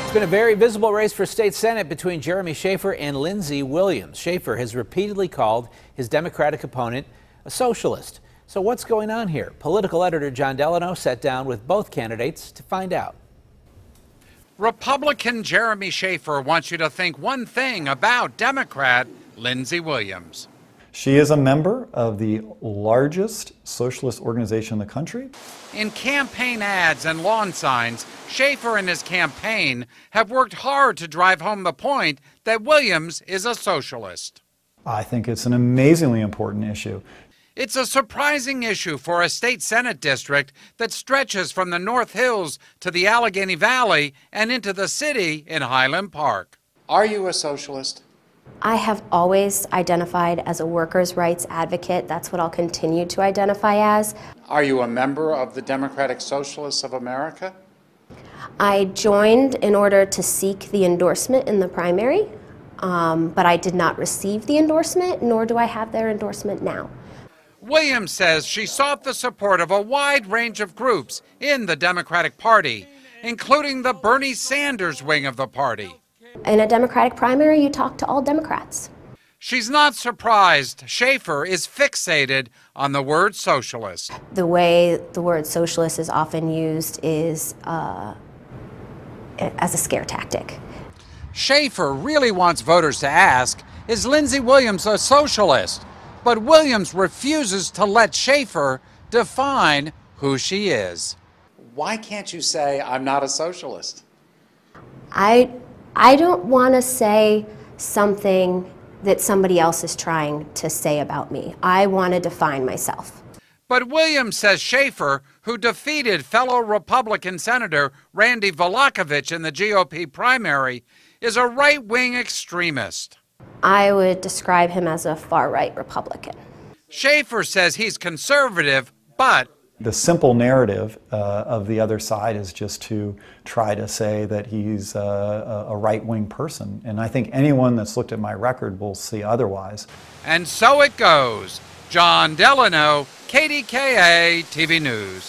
It's been a very visible race for state Senate between Jeremy Schaefer and Lindsey Williams. Schaefer has repeatedly called his Democratic opponent a socialist. So what's going on here? Political editor John Delano sat down with both candidates to find out. Republican Jeremy Schaefer wants you to think one thing about Democrat Lindsey Williams. She is a member of the largest socialist organization in the country. In campaign ads and lawn signs, Schaefer and his campaign have worked hard to drive home the point that Williams is a socialist. I think it's an amazingly important issue. It's a surprising issue for a state Senate district that stretches from the North Hills to the Allegheny Valley and into the city in Highland Park. Are you a socialist? I have always identified as a workers' rights advocate. That's what I'll continue to identify as. Are you a member of the Democratic Socialists of America? I joined in order to seek the endorsement in the primary, but I did not receive the endorsement, nor do I have their endorsement now. Williams says she sought the support of a wide range of groups in the Democratic Party, including the Bernie Sanders wing of the party. In a Democratic primary, you talk to all Democrats. She's not surprised Schaefer is fixated on the word socialist. The way the word socialist is often used is as a scare tactic. Schaefer really wants voters to ask, is Lindsey Williams a socialist? But Williams refuses to let Schaefer define who she is. Why can't you say, I'm not a socialist? I don't want to say something that somebody else is trying to say about me. I want to define myself. But Williams says Schaefer, who defeated fellow Republican Senator Randy Volakovich in the GOP primary, is a right-wing extremist. I would describe him as a far-right Republican. Schaefer says he's conservative, but the simple narrative of the other side is just to try to say that he's a right-wing person. And I think anyone that's looked at my record will see otherwise. And so it goes. John Delano, KDKA-TV News.